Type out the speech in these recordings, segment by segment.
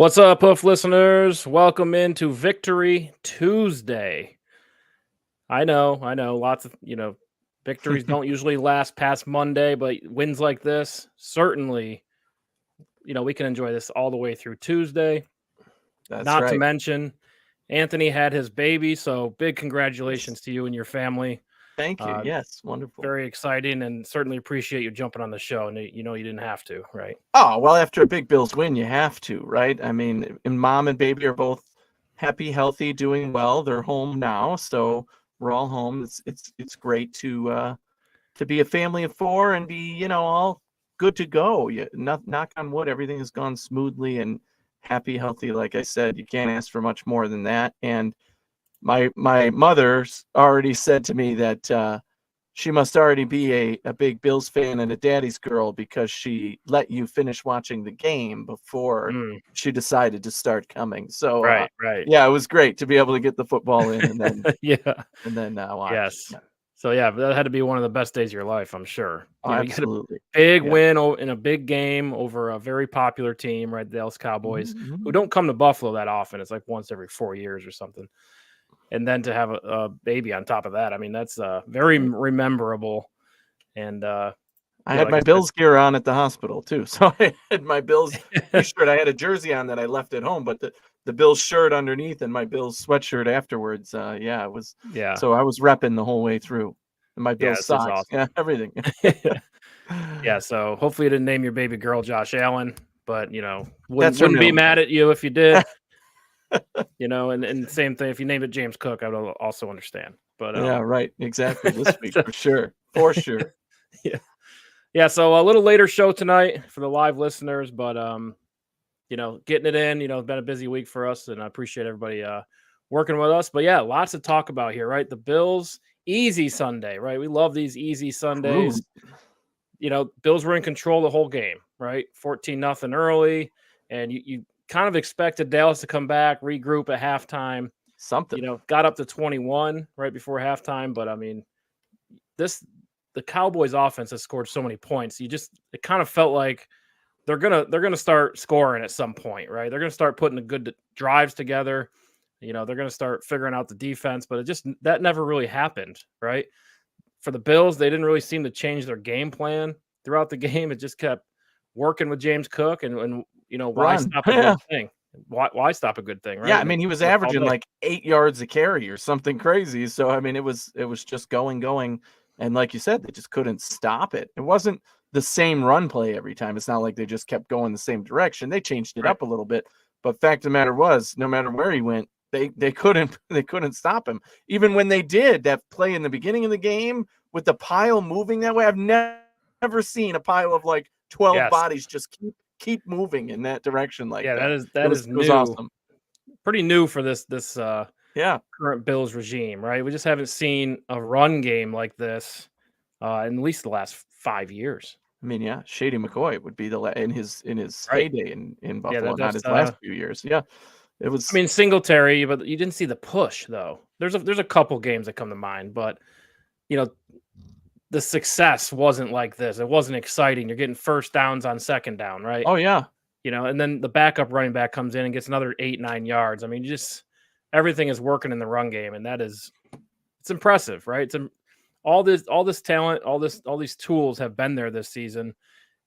What's up, Hoof listeners? Welcome into Victory Tuesday. I know. Lots of, victories don't usually last past Monday, but wins like this, certainly, we can enjoy this all the way through Tuesday. That's Not to right. mention, Anthony had his baby, so big congratulations to you and your family. Thank you. Yes, wonderful. Very exciting, and certainly appreciate you jumping on the show. And you didn't have to, right? Oh, well, after a big Bills win, you have to, right? I mean, and mom and baby are both happy, healthy, doing well. They're home now, so we're all home. It's great to be a family of four and be, all good to go. Knock on wood, everything has gone smoothly and happy, healthy. Like I said, you can't ask for much more than that. And my mother's already said to me that she must already be a big Bills fan and a daddy's girl because she let you finish watching the game before she decided to start coming. So Right. yeah, it was great to be able to get the football in and then watch. Yes. Yeah. So yeah, that had to be one of the best days of your life, I'm sure. Oh, absolutely. Big win in a big game over a very popular team, right? The Dallas Cowboys, who don't come to Buffalo that often. It's like once every 4 years or something. And then to have a baby on top of that, I mean, that's very rememberable. And I had my Bills gear on at the hospital too, so I had my Bills shirt. I had a jersey on that I left at home, but the Bills shirt underneath and my Bills sweatshirt afterwards. It was. Yeah. So I was repping the whole way through. And my Bills socks, awesome. Everything. Yeah. So hopefully you didn't name your baby girl Josh Allen, but wouldn't be mad at you if you did. And same thing. If you named it James Cook, I would also understand. But yeah, right. Exactly. This week for sure. Yeah. So a little later show tonight for the live listeners, but getting it in. It's been a busy week for us, and I appreciate everybody working with us. But yeah, lots to talk about here, right? The Bills easy Sunday, right? We love these easy Sundays. Bills were in control the whole game, right? 14-0 early, and you kind of expected Dallas to come back, regroup at halftime. Something. Got up to 21 right before halftime, but I mean, the Cowboys offense has scored so many points. It kind of felt like they're gonna start scoring at some point, right? They're gonna start putting the good drives together. They're gonna start figuring out the defense, but that never really happened, right? For the Bills, they didn't really seem to change their game plan throughout the game. It just kept working with James Cook, and why stop a good thing? Why stop a good thing, right? Yeah, I mean, he was averaging like 8 yards a carry or something crazy. So I mean, it was just going, and like you said, they just couldn't stop it. It wasn't the same run play every time. It's not like they just kept going the same direction. They changed it up a little bit, but fact of the matter was, no matter where he went, they couldn't stop him. Even when they did that play in the beginning of the game with the pile moving that way, I've never seen a pile of like 12 bodies just keep moving in that direction like that. That is new. It was awesome. Pretty new for this current Bills regime, right? We just haven't seen a run game like this in at least the last 5 years. I mean, yeah, Shady McCoy would be in his heyday in Buffalo, not his last few years. Yeah, it was. I mean, Singletary, but you didn't see the push though. There's a couple games that come to mind, but the success wasn't like this. It wasn't exciting. You're getting first downs on second down, right? Oh yeah. And then the backup running back comes in and gets another 8-9 yards. I mean, everything is working in the run game, and it's impressive, right? It's all this talent, all these tools have been there this season,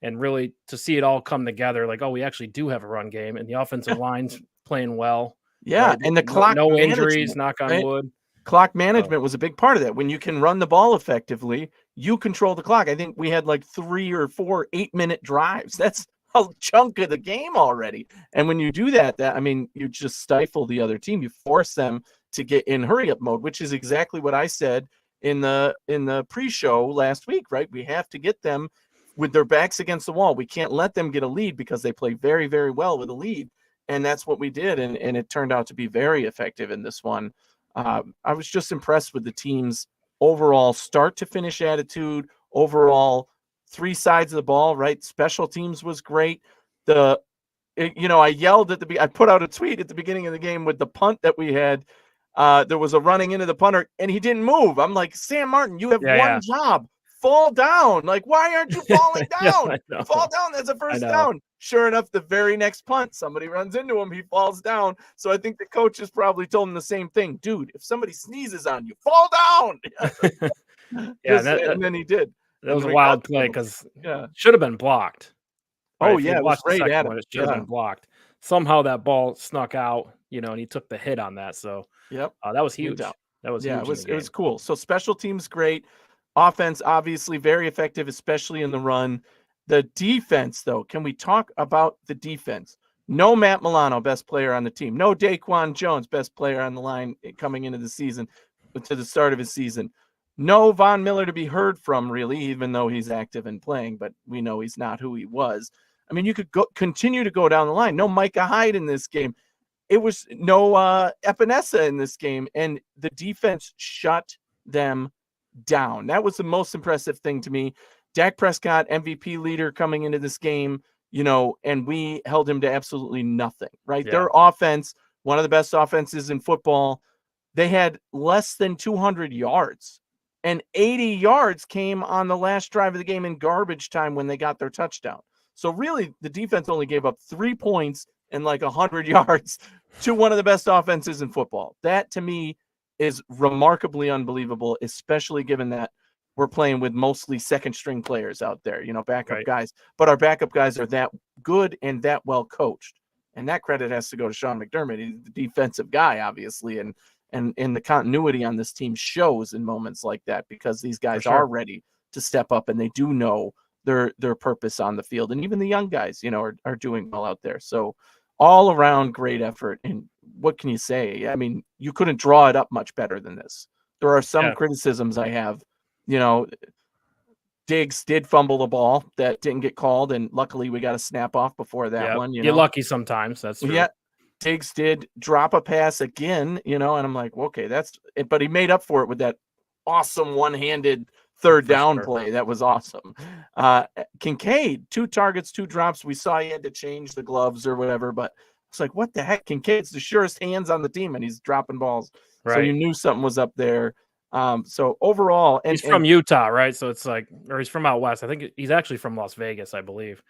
and really to see it all come together, like, oh, we actually do have a run game, and the offensive line's playing well. Yeah, right? And the clock, no injuries, knock on wood. Clock management was a big part of that. When you can run the ball effectively, you control the clock. I think we had like 3 or 4 8-minute drives. That's a chunk of the game already. And when you do that, I mean, you just stifle the other team. You force them to get in hurry up mode, which is exactly what I said in the pre-show last week, right? We have to get them with their backs against the wall. We can't let them get a lead because they play very, very well with a lead. And that's what we did. And it turned out to be very effective in this one. I was just impressed with the team's overall start to finish attitude, overall 3 sides of the ball, right? Special teams was great. I yelled I put out a tweet at the beginning of the game with the punt that we had. There was a running into the punter and he didn't move. I'm like, Sam Martin, you have one job. fall down. Like, why aren't you falling down? Yeah, Fall down. That's a first down. Sure enough, the very next punt, somebody runs into him. He falls down. So I think the coaches probably told him the same thing. Dude, if somebody sneezes on you, fall down. And then he did. That was a wild play because should have been blocked. Right? Oh, yeah. It was right at him. It should have been blocked. Somehow that ball snuck out, and he took the hit on that. So that was huge. That was huge. It was cool. So special teams, great. Offense, obviously very effective, especially in the run. The defense, though, can we talk about the defense? No Matt Milano, best player on the team. No Daquan Jones, best player on the line coming into the season, to the start of his season. No Von Miller to be heard from, really, even though he's active and playing, but we know he's not who he was. I mean, you could continue to go down the line. No Micah Hyde in this game. It was no Epinesa in this game, and the defense shut them down. That was the most impressive thing to me. Dak Prescott, MVP leader coming into this game, and we held him to absolutely nothing, right? Yeah. Their offense, one of the best offenses in football, they had less than 200 yards, and 80 yards came on the last drive of the game in garbage time when they got their touchdown. So really, the defense only gave up 3 points and like 100 yards to one of the best offenses in football. That, to me, is remarkably unbelievable, especially given that we're playing with mostly second-string players out there, backup guys. But our backup guys are that good and that well coached. And that credit has to go to Sean McDermott. He's the defensive guy, obviously, and the continuity on this team shows in moments like that because these guys are ready to step up and they do know their purpose on the field. And even the young guys, are doing well out there. So all around great effort. And what can you say? I mean, you couldn't draw it up much better than this. There are some criticisms I have. Diggs did fumble the ball that didn't get called, and luckily we got a snap off before that one. You're lucky sometimes. That's true. Yeah, Diggs did drop a pass again, and I'm like, okay, that's it. But he made up for it with that awesome one-handed third down play. That was awesome. Kincaid, 2 targets, 2 drops. We saw he had to change the gloves or whatever, but it's like, what the heck? Kincaid's the surest hands on the team, and he's dropping balls. Right. So you knew something was up there. So overall, he's from Utah, right? So it's like, or he's from out west. I think he's actually from Las Vegas, I believe.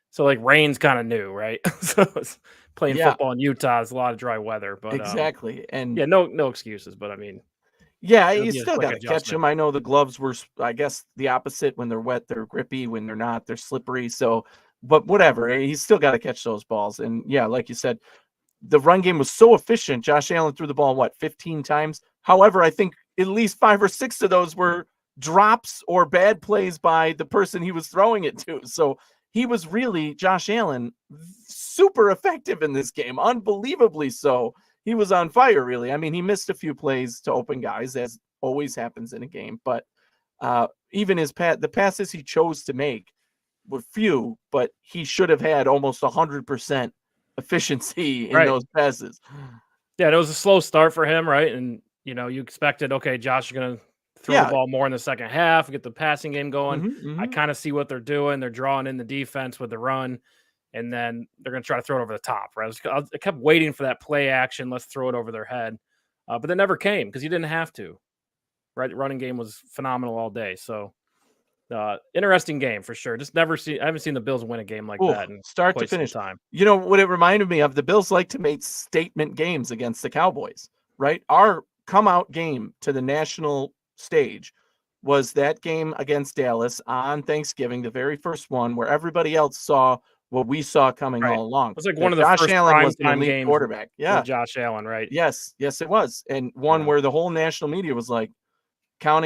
So like rain's kind of new, right? So it's playing football in Utah is a lot of dry weather, but exactly. And no excuses, but I mean, you still got to catch them. I know the gloves were, I guess, the opposite. When they're wet, they're grippy. When they're not, they're slippery. So, but whatever, he's still got to catch those balls. And like you said, the run game was so efficient. Josh Allen threw the ball 15 times. However, I think at least 5 or 6 of those were drops or bad plays by the person he was throwing it to. So he was really, Josh Allen, super effective in this game, unbelievably so. He was on fire, really. I mean, he missed a few plays to open guys, as always happens in a game. But even the passes he chose to make were few, but he should have had almost 100% efficiency in those passes. Yeah, it was a slow start for him, right? And you expected, okay, Josh is going to throw the ball more in the second half, get the passing game going. I kind of see what they're doing. They're drawing in the defense with the run, and then they're going to try to throw it over the top, right? I kept waiting for that play action. Let's throw it over their head. But it never came because you didn't have to, right? The running game was phenomenal all day. So interesting game for sure. I haven't seen the Bills win a game like that in start to finish time. You know what it reminded me of? The Bills like to make statement games against the Cowboys, right? Our come out game to the national stage was that game against Dallas on Thanksgiving, the very first one where everybody else saw what we saw coming all along. It was like one of the first prime time games quarterback. Yeah. Josh Allen, right? Yes, it was. And one where the whole national media was like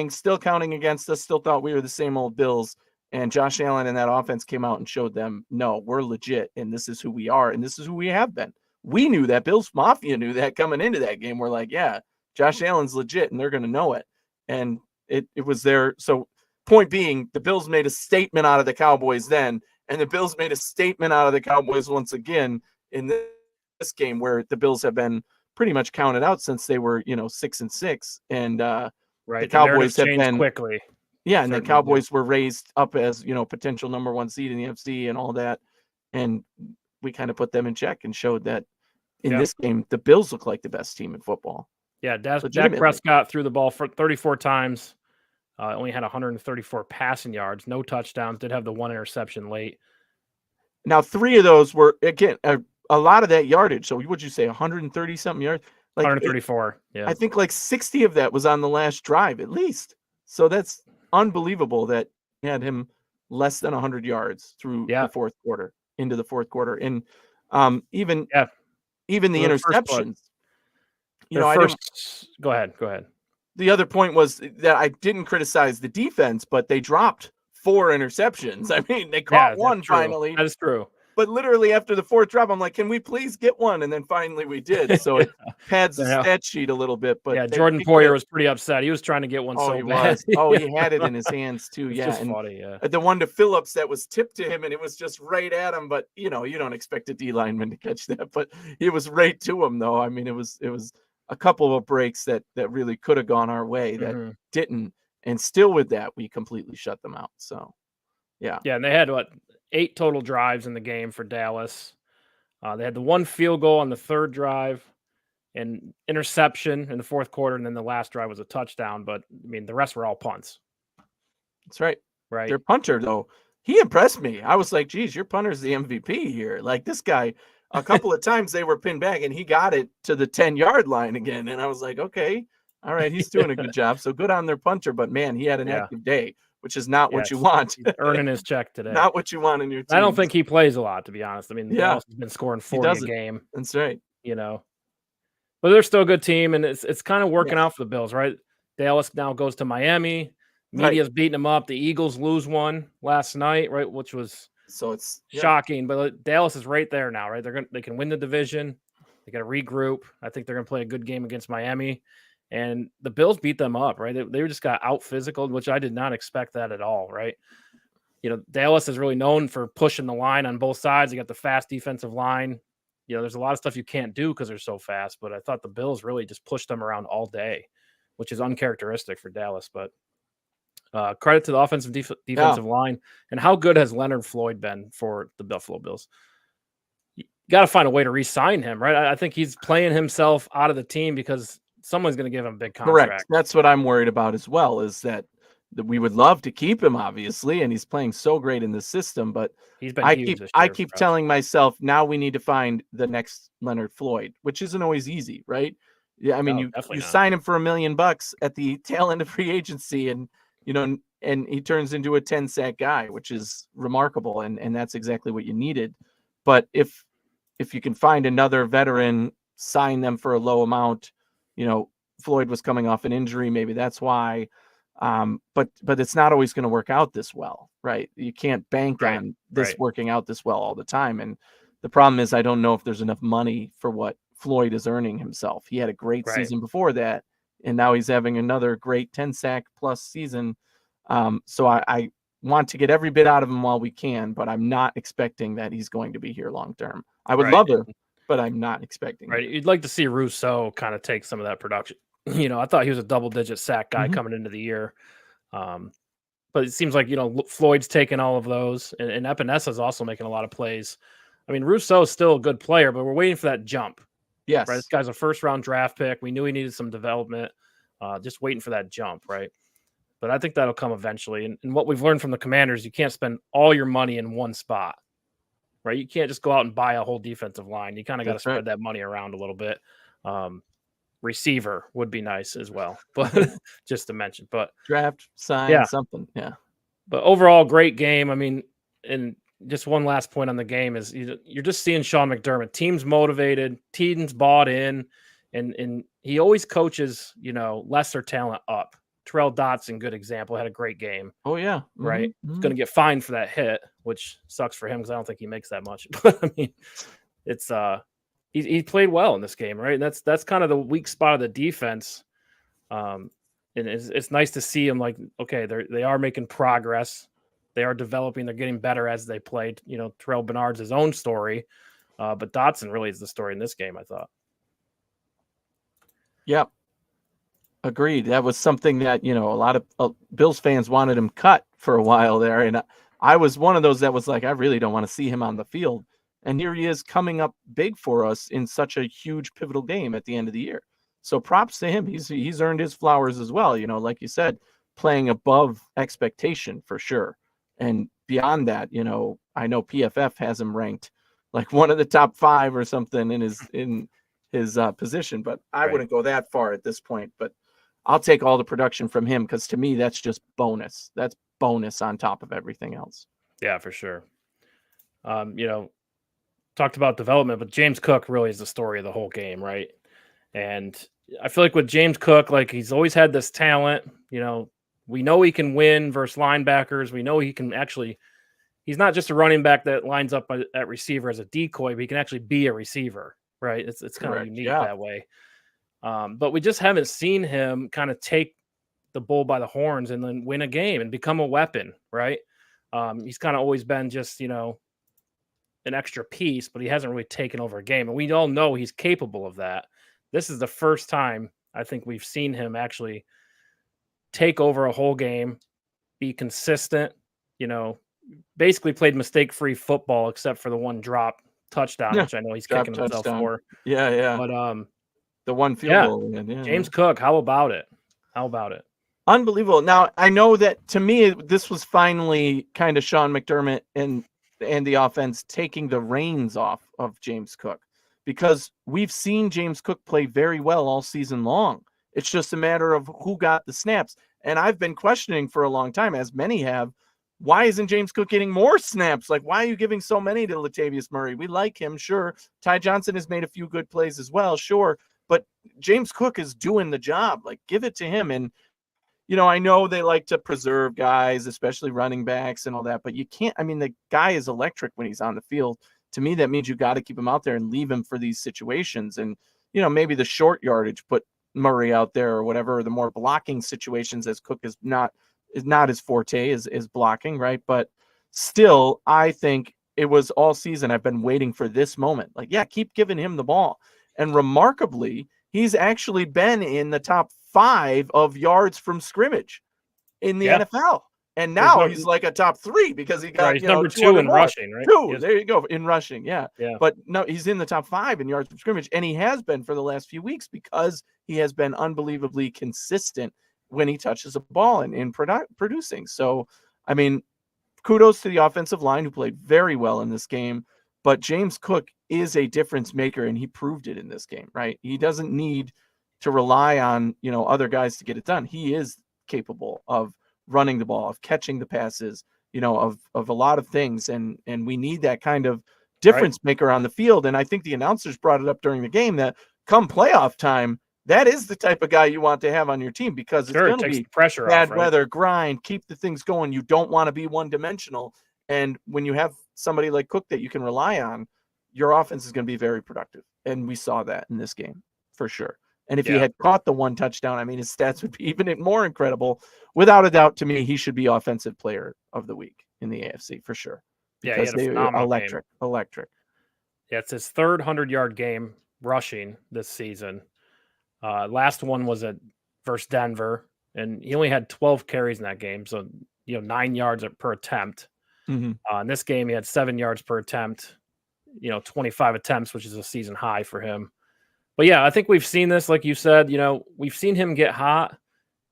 still counting against us, still thought we were the same old Bills. And Josh Allen and that offense came out and showed them, no, we're legit, and this is who we are, and this is who we have been. We knew that. Bills Mafia knew that coming into that game. We're like, yeah, Josh Allen's legit, and they're going to know it. And it was there. So point being, the Bills made a statement out of the Cowboys then, and the Bills made a statement out of the Cowboys once again in this game where the Bills have been pretty much counted out since they were, 6-6. And the Cowboys have been quickly. Yeah, and the Cowboys were raised up as, potential number 1 seed in the NFC and all that. And we kind of put them in check and showed that in this game, the Bills look like the best team in football. Yeah, Dak Prescott threw the ball for 34 times, Only had 134 passing yards, no touchdowns, did have the one interception late. Now, 3 of those were, again, a lot of that yardage. So what'd you say, 130 something yards? Like 134. Yeah. I think like 60 of that was on the last drive at least. So that's unbelievable that he had him less than 100 yards through the fourth quarter, into the fourth quarter. And even the interceptions. Go ahead. The other point was that I didn't criticize the defense, but they dropped 4 interceptions. I mean, they caught one finally. That is true. But literally after the 4th drop, I'm like, can we please get one? And then finally we did. So it pads the stat sheet a little bit. But Jordan Poyer was pretty upset. He was trying to get one so bad. He had it in his hands too. It's and funny, the one to Phillips that was tipped to him and it was just right at him. But you don't expect a D lineman to catch that. But it was right to him though. I mean, it was a couple of breaks that really could have gone our way that didn't. And still with that, we completely shut them out. So yeah. Yeah, and they had 8 total drives in the game for Dallas. They had the 1 field goal on the 3rd drive and interception in the 4th quarter, and then the last drive was a touchdown. But, I mean, the rest were all punts. That's right. Right. Their punter, though, he impressed me. I was like, geez, your punter's the MVP here. Like, this guy, a couple of times they were pinned back, and he got it to the 10-yard line again. And I was like, okay, all right, he's doing a good job. So good on their punter. But, man, he had an active day, which is not what you want. He's earning his check today. Not what you want in your team. I don't think he plays a lot, to be honest. I mean, Dallas has been scoring 40 a game. That's right. But they're still a good team, and it's kind of working out for the Bills, right? Dallas now goes to Miami. Media's beating them up. The Eagles lose one last night, right? Which was it's shocking. But Dallas is right there now, right? They can win the division. They got to regroup. I think they're going to play a good game against Miami. And the Bills beat them up, right? They just got out physical, which I did not expect that at all, right? Dallas is really known for pushing the line on both sides. You got the fast defensive line. There's a lot of stuff you can't do because they're so fast, but I thought the Bills really just pushed them around all day, which is uncharacteristic for Dallas. But credit to the offensive defensive line. And how good has Leonard Floyd been for the Buffalo Bills? You got to find a way to re-sign him, right? I think he's playing himself out of the team because someone's going to give him a big contract. Correct. That's what I'm worried about as well, is that we would love to keep him, obviously, and he's playing so great in the system, but he's been I keep telling myself, now we need to find the next Leonard Floyd, which isn't always easy, right? Yeah, I mean, you sign him for $1 million at the tail end of free agency, and and he turns into a 10-sack guy, which is remarkable, and that's exactly what you needed. But if you can find another veteran, sign them for a low amount. Floyd was coming off an injury, maybe that's why. But it's not always going to work out this well, right? You can't bank on this working out this well all the time. And the problem is, I don't know if there's enough money for what Floyd is earning himself. He had a great season before that, and now he's having another great 10-sack plus season. So I want to get every bit out of him while we can, but I'm not expecting that he's going to be here long term. I would love it, but I'm not expecting. Right. You'd like to see Rousseau kind of take some of that production. I thought he was a double-digit sack guy coming into the year. But it seems like, Floyd's taking all of those, and Epenesa's also making a lot of plays. I mean, Rousseau's still a good player, but we're waiting for that jump. Yes. Right. This guy's a first-round draft pick. We knew he needed some development. Just waiting for that jump, right? But I think that'll come eventually. And what we've learned from the Commanders, you can't spend all your money in one spot, right? You can't just go out and buy a whole defensive line. You kind of got to spread that money around a little bit. Receiver would be nice as well, but just to mention. But draft, sign, something, But overall, great game. I mean, and just one last point on the game is you're just seeing Sean McDermott. Team's motivated, team's bought in, and he always coaches lesser talent up. Terrell Dotson, good example, had a great game. Oh yeah, right. He's going to get fined for that hit, which sucks for him because I don't think he makes that much. But I mean, it's he played well in this game, right? And that's kind of the weak spot of the defense. And it's nice to see him like, okay, they are making progress. They are developing. They're getting better as they play. Terrell Bernard's his own story, but Dotson really is the story in this game, I thought. Yep. Agreed. That was something that, a lot of Bills fans wanted him cut for a while there. And I was one of those that was like, I really don't want to see him on the field. And here he is coming up big for us in such a huge pivotal game at the end of the year. So props to him. He's earned his flowers as well. Like you said, playing above expectation for sure. And beyond that, you know, I know PFF has him ranked like one of the top 5 or something in his position, but I wouldn't go that far at this point. But I'll take all the production from him because to me, that's just bonus. That's bonus on top of everything else. Yeah, for sure. You know, talked about development, but James Cook really is the story of the whole game, right? And I feel like with James Cook, like he's always had this talent. You know, we know he can win versus linebackers. We know he can actually. He's not just a running back that lines up at receiver as a decoy, but he can actually be a receiver, right? It's kind of unique that way. But we just haven't seen him kind of take the bull by the horns and then win a game and become a weapon, right? He's kind of always been just, you know, an extra piece, but he hasn't really taken over a game. And we all know he's capable of that. This is the first time I think we've seen him actually take over a whole game, be consistent, you know, basically played mistake-free football except for the one drop touchdown, which I know he's kicking himself for. Yeah. But the one field goal. James Cook, how about it? How about it? Unbelievable. Now, I know that to me, this was finally kind of Sean McDermott and the offense taking the reins off of James Cook, because we've seen James Cook play very well all season long. It's just a matter of who got the snaps. And I've been questioning for a long time, as many have, why isn't James Cook getting more snaps? Like, why are you giving so many to Latavius Murray? We like him, sure. Ty Johnson has made a few good plays as well, sure. But James Cook is doing the job. Like, give it to him. And, you know, I know they like to preserve guys, especially running backs and all that, but you can't. I mean, the guy is electric when he's on the field. To me, that means you got to keep him out there and leave him for these situations. And, you know, maybe the short yardage, put Murray out there or whatever, or the more blocking situations, as Cook is not his forte, is blocking, right? But still, I think it was all season I've been waiting for this moment. Like, yeah, keep giving him the ball. And remarkably, he's actually been in the top 5 of yards from scrimmage in the NFL. And now he's like a top 3 because he got, he's number 2 in rushing, right? 2, there you go, in rushing, yeah. But no, he's in the top 5 in yards from scrimmage, and he has been for the last few weeks because he has been unbelievably consistent when he touches a ball and in producing. So, I mean, kudos to the offensive line who played very well in this game, but James Cook is a difference maker, and he proved it in this game, right? He doesn't need to rely on, you know, other guys to get it done. He is capable of running the ball, of catching the passes, you know, of a lot of things. And we need that kind of difference maker on the field. And I think the announcers brought it up during the game that come playoff time, that is the type of guy you want to have on your team, because it's going to be pressure bad off, weather, grind, keep the things going. You don't want to be one-dimensional. And when you have somebody like Cook that you can rely on, your offense is going to be very productive. And we saw that in this game for sure. And if he had caught the one touchdown, I mean, his stats would be even more incredible. Without a doubt, to me, he should be offensive player of the week in the AFC for sure. Because they were electric. Yeah, it's his third 100-yard game rushing this season. Last one was versus Denver, and he only had 12 carries in that game, so 9 yards per attempt. In this game, he had 7 yards per attempt. 25 attempts, which is a season high for him. But yeah, I think we've seen this, like you said. We've seen him get hot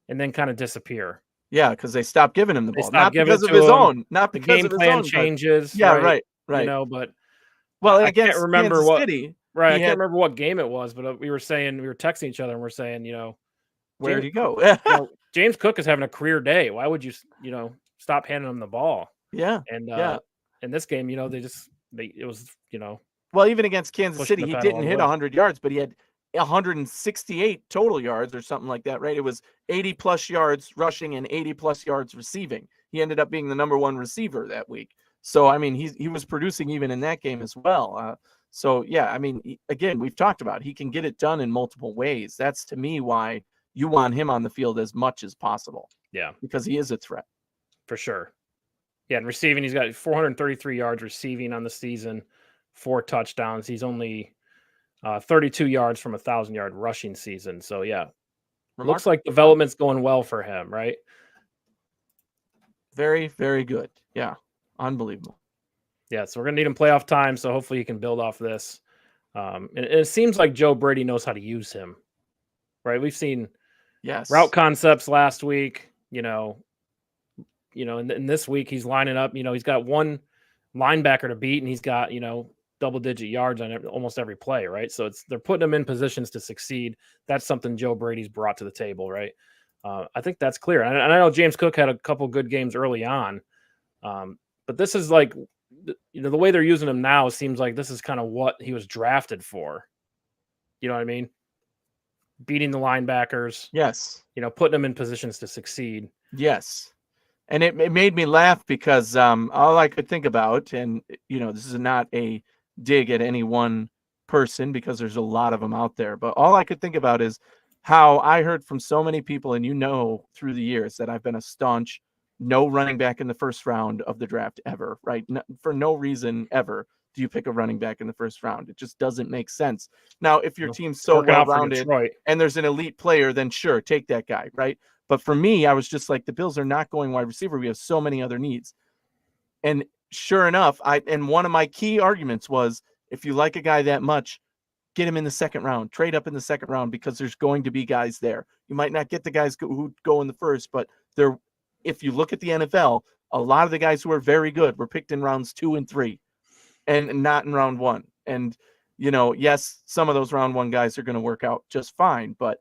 and then kind of disappear. Yeah, because they stopped giving him the ball, not because of his own, not because the game plan changes. Yeah, right. But well, I can't remember Kansas City. Right, I can't remember what game it was, but we were texting each other and we're saying, where'd he go? James Cook is having a career day. Why would you, stop handing him the ball? Yeah. And in this game, it was. Well, even against Kansas City, he didn't hit 100 yards, but he had 168 total yards or something like that, right? It was 80 plus yards rushing and 80 plus yards receiving. He ended up being the number 1 receiver that week. So, I mean, he was producing even in that game as well. So, yeah, I mean, again, we've talked about he can get it done in multiple ways. That's, to me, why you want him on the field as much as possible. Yeah. Because he is a threat. For sure. Yeah, and receiving, he's got 433 yards receiving on the season, 4 touchdowns. He's only 32 yards from a 1,000-yard rushing season. So, yeah, looks like development's going well for him, right? Very, very good. Yeah, unbelievable. Yeah, so we're going to need him playoff time, so hopefully he can build off this. And it seems like Joe Brady knows how to use him, right? We've seen route concepts last week, you know, in this week he's lining up, he's got one linebacker to beat and he's got, double-digit yards on almost every play, right? So they're putting him in positions to succeed. That's something Joe Brady's brought to the table, right? I think that's clear. And I know James Cook had a couple good games early on, but this is like, the way they're using him now seems like this is kind of what he was drafted for. You know what I mean? Beating the linebackers. Yes. Putting them in positions to succeed. Yes. And it made me laugh because all I could think about, and, this is not a dig at any one person because there's a lot of them out there, but all I could think about is how I heard from so many people, and through the years that I've been a staunch no running back in the first round of the draft ever, right? For no reason ever do you pick a running back in the first round. It just doesn't make sense. Now, if your team's so well-rounded and there's an elite player, then sure, take that guy, right? But for me, I was just like, the Bills are not going wide receiver. We have so many other needs. And sure enough, one of my key arguments was, if you like a guy that much, get him in the second round, trade up in the second round, because there's going to be guys there. You might not get the guys who go in the first, but if you look at the NFL, a lot of the guys who are very good were picked in rounds 2 and 3 and not in round 1. And, yes, some of those round 1 guys are going to work out just fine, but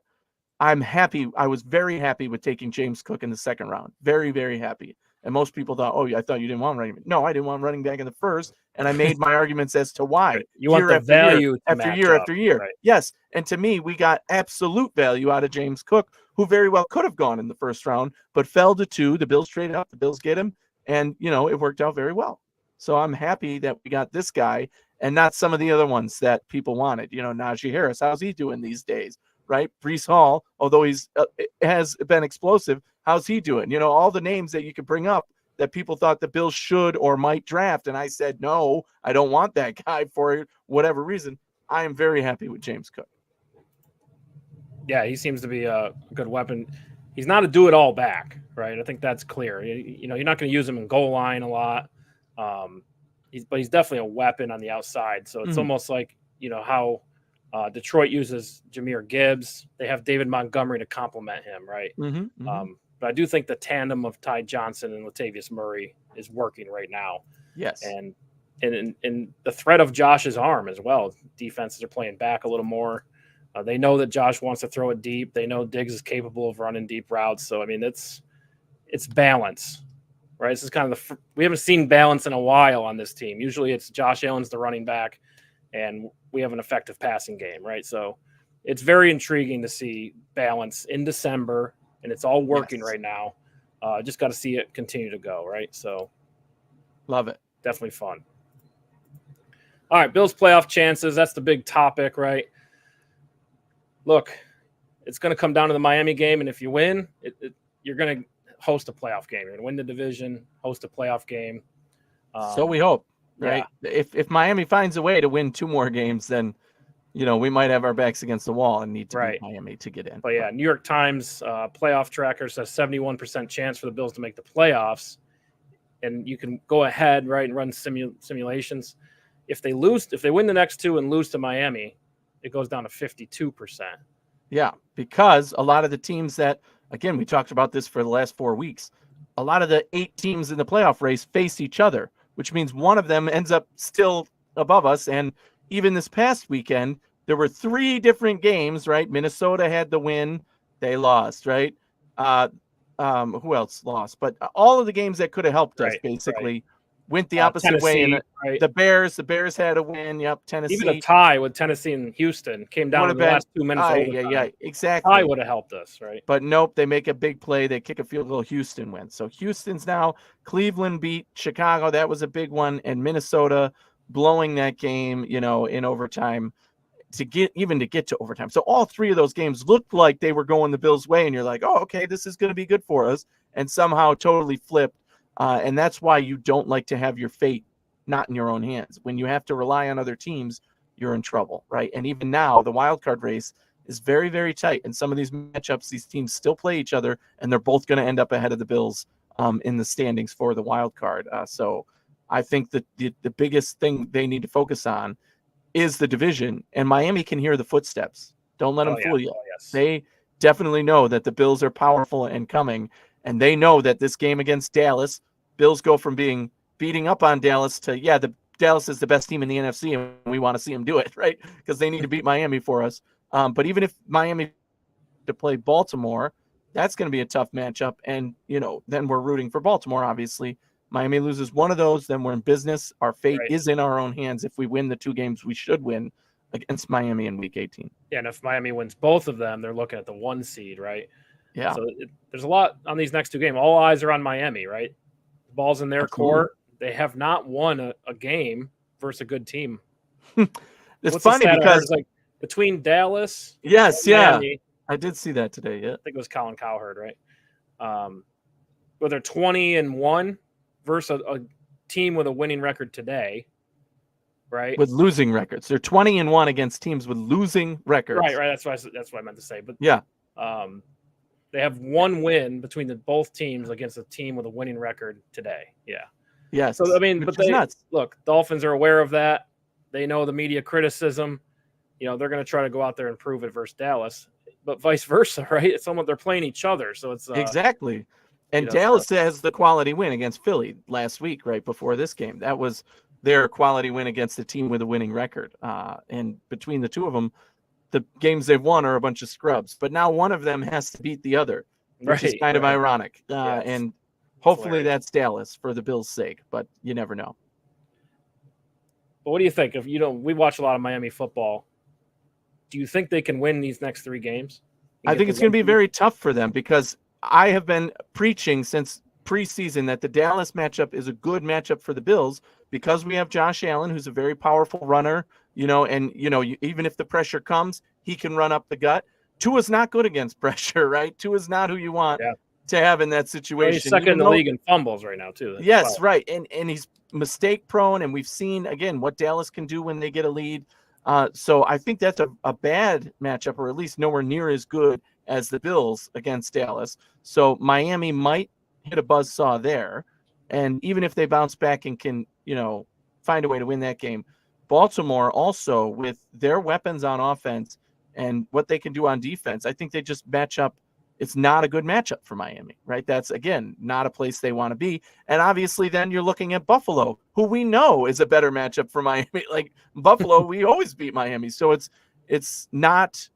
I'm happy. I was very happy with taking James Cook in the second round. Very, very happy. And most people thought, I thought you didn't want running back. No, I didn't want running back in the first. And I made my arguments as to why. Right. You want the value after year after year. Right. Yes. And to me, we got absolute value out of James Cook, who very well could have gone in the first round, but fell to 2. The Bills traded up. The Bills get him. And, it worked out very well. So I'm happy that we got this guy and not some of the other ones that people wanted. Najee Harris, how's he doing these days? Right? Breece Hall, although he's has been explosive, how's he doing? All the names that you could bring up that people thought the Bills should or might draft. And I said, no, I don't want that guy for whatever reason. I am very happy with James Cook. Yeah, he seems to be a good weapon. He's not a do-it-all back, right? I think that's clear. You're not going to use him in goal line a lot. But he's definitely a weapon on the outside. So it's almost like, how Detroit uses Jahmyr Gibbs. They have David Montgomery to complement him, right? But I do think the tandem of Ty Johnson and Latavius Murray is working right now. Yes. And the threat of Josh's arm as well. Defenses are playing back a little more. They know that Josh wants to throw it deep. They know Diggs is capable of running deep routes. So, I mean, it's balance, right? This is kind of we haven't seen balance in a while on this team. Usually it's Josh Allen's the running back, and we have an effective passing game, right? So it's very intriguing to see balance in December, and it's all working right now. Just got to see it continue to go, right? So love it. Definitely fun. All right, Bills playoff chances. That's the big topic, right? Look, it's going to come down to the Miami game, and if you win, you're going to host a playoff game. You're going to win the division, host a playoff game. So we hope, right? Yeah. If Miami finds a way to win 2 more games, then we might have our backs against the wall and need to beat Miami to get in. But yeah, New York Times playoff tracker says 71% chance for the Bills to make the playoffs, and you can go ahead, right, and run simulations. If they win the next 2 and lose to Miami, it goes down to 52%. Yeah, because a lot of the teams that, again, we talked about this for the last 4 weeks, a lot of the 8 teams in the playoff race face each other, which means one of them ends up still above us. And even this past weekend, there were 3 different games, right? Minnesota had the win. They lost, right? Who else lost? But all of the games that could have helped us basically went the opposite Tennessee, way. And the Bears had a win. Yep, Tennessee. Even a tie with Tennessee and Houston came down in the last 2 minutes. Yeah, exactly. Tie would have helped us, right? But nope, they make a big play. They kick a field goal. Houston wins. So Houston's now. Cleveland beat Chicago. That was a big one. And Minnesota blowing that game, in overtime to get to overtime. So all 3 of those games looked like they were going the Bills' way. And you're like, oh, okay, this is going to be good for us. And somehow totally flipped. And that's why you don't like to have your fate not in your own hands. When you have to rely on other teams, you're in trouble, right? And even now, the wild card race is very, very tight. And some of these matchups, these teams still play each other, and they're both going to end up ahead of the Bills in the standings for the wild card. So I think that the biggest thing they need to focus on is the division. And Miami can hear the footsteps. Don't let them fool you. Oh, yes. They definitely know that the Bills are powerful and coming. And they know that this game against Dallas, Bills go from beating up on Dallas to, the Dallas is the best team in the NFC and we want to see them do it, right? Because they need to beat Miami for us. But even if Miami to play Baltimore, that's going to be a tough matchup. And, then we're rooting for Baltimore, obviously. Miami loses one of those, then we're in business. Our fate is in our own hands if we win the 2 games we should win against Miami in Week 18. Yeah, and if Miami wins both of them, they're looking at the 1 seed, right? Yeah. So there's a lot on these next 2 games. All eyes are on Miami, right? The ball's in their court. They have not won a game versus a good team. It's funny because between Dallas, and Miami, I did see that today. Yeah, I think it was Colin Cowherd, right? But they're 20-1 versus a team with a winning record today, right? With losing records, they're 20-1 against teams with losing records. Right. That's what I meant to say. But they have 1 win between both teams against a team with a winning record today. Yeah. Yes. So I mean, but nuts. Look, Dolphins are aware of that. They know the media criticism. They're going to try to go out there and prove it versus Dallas, but vice versa, right? It's almost they're playing each other, so it's exactly. And Dallas has the quality win against Philly last week, right before this game. That was their quality win against a team with a winning record. And between the two of them, the games they've won are a bunch of scrubs. But now one of them has to beat the other, which is kind of ironic. And hopefully that's Dallas for the Bills' sake, but you never know. But what do you think? If we watch a lot of Miami football. Do you think they can win these next 3 games? I think it's going to be very tough for them because I have been preaching since preseason that the Dallas matchup is a good matchup for the Bills because we have Josh Allen, who's a very powerful runner, and even if the pressure comes, he can run up the gut. Tua's not good against pressure, right? Tua's not who you want to have in that situation. Well, he's second in the league in fumbles right now, too. Yes, right. And he's mistake prone, and we've seen, again, what Dallas can do when they get a lead. So I think that's a bad matchup, or at least nowhere near as good as the Bills against Dallas. So Miami might hit a buzzsaw there. And even if they bounce back and can, find a way to win that game, Baltimore also with their weapons on offense and what they can do on defense, I think they just match up. It's not a good matchup for Miami, right? That's, again, not a place they want to be. And obviously then you're looking at Buffalo, who we know is a better matchup for Miami. Like Buffalo, we always beat Miami. So it's not,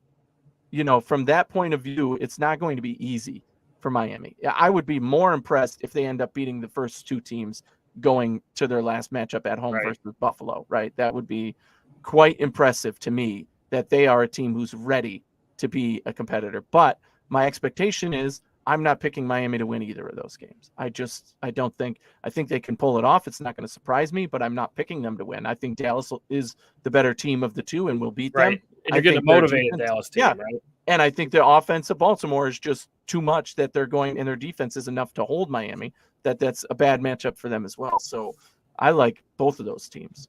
from that point of view, it's not going to be easy for Miami. I would be more impressed if they end up beating the first 2 teams going to their last matchup at home versus Buffalo, right? That would be quite impressive to me that they are a team who's ready to be a competitor. But my expectation is I'm not picking Miami to win either of those games. I think they can pull it off. It's not going to surprise me, but I'm not picking them to win. I think Dallas is the better team of the 2 and will beat them. And you're getting a motivated Dallas team, right? And I think the offense of Baltimore is just too much that they're going, and their defense is enough to hold Miami, that's a bad matchup for them as well. So I like both of those teams.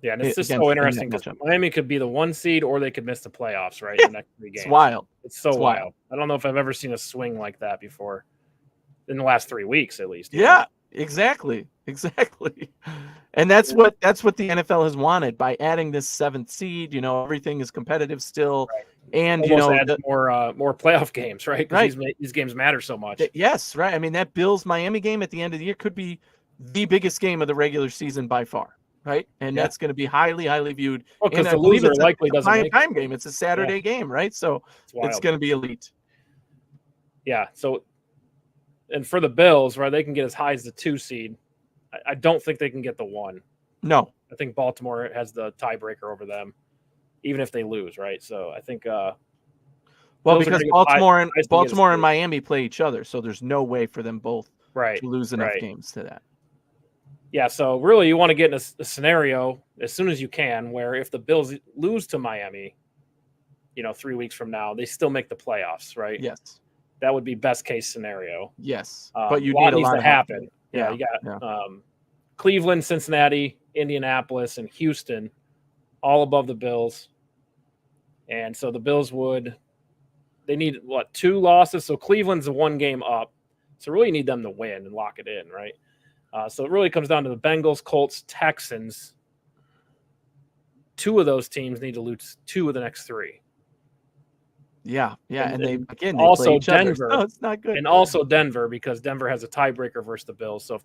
Yeah, and it's just so interesting because Miami could be the 1 seed or they could miss the playoffs, right? In the next 3 games. It's wild. It's so wild. I don't know if I've ever seen a swing like that before in the last 3 weeks, at least. Yeah, exactly. And that's what the NFL has wanted by adding this 7th seed. Everything is competitive still. Right. And, add more playoff games, right? Because these games matter so much. Yes, right. I mean, that Bills-Miami game at the end of the year could be the biggest game of the regular season by far. Right, and that's going to be highly, highly viewed. Because the loser likely doesn't make time game. It's a Saturday game, right? So it's going to be elite. Yeah. So, and for the Bills, right, they can get as high as the 2 seed. I don't think they can get the 1. No, I think Baltimore has the tiebreaker over them, even if they lose, right? So I think. Because Baltimore and Miami play each other, so there's no way for them both to lose enough games to that. Yeah, so really you want to get in a scenario as soon as you can where if the Bills lose to Miami, 3 weeks from now, they still make the playoffs, right? Yes. That would be best case scenario. Yes. But you need a lot to happen. Yeah, you got Cleveland, Cincinnati, Indianapolis, and Houston all above the Bills. And so the Bills they need 2 losses. So Cleveland's a 1 game up. So really you need them to win and lock it in, right? So it really comes down to the Bengals, Colts, Texans. 2 of those teams need to lose 2 of the next 3. Yeah, and they play also each other, Denver. so it's not good. And also Denver, because Denver has a tiebreaker versus the Bills. So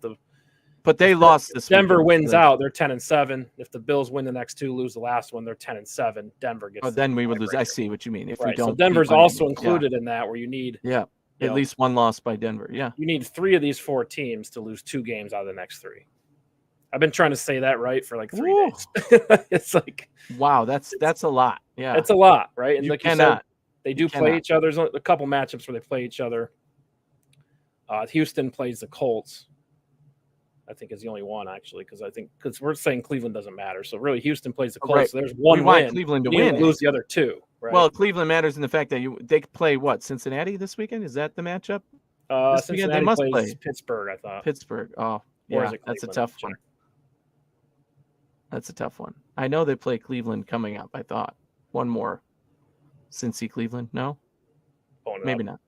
but they lost this Denver weekend. wins out, they're 10-7. If the Bills win the next two, lose the last one, they're 10-7. Denver gets. Oh, then we would lose. I see what you mean. If we don't, so Denver's also included in that, where you need at least one loss by Denver. Yeah, you need 3 of these 4 teams to lose 2 games out of the next 3. I've been trying to say that right for like 3 days. It's like, wow, that's a lot. Yeah, it's a lot, right? And you like cannot. You said, they do play each other. There's a couple matchups where they play each other. Houston plays the Colts. I think is the only one, actually, because we're saying Cleveland doesn't matter. So really, Houston plays the Colts. Right. So there's one we want win. Cleveland to you win. Lose the other 2. Right? Well, Cleveland matters in the fact that they play what, Cincinnati this weekend? Is that the matchup? This weekend they must play Pittsburgh. I thought Pittsburgh. Oh, yeah, that's a tough one. That's a tough one. I know they play Cleveland coming up. I thought one more, Cincy Cleveland. No, maybe not.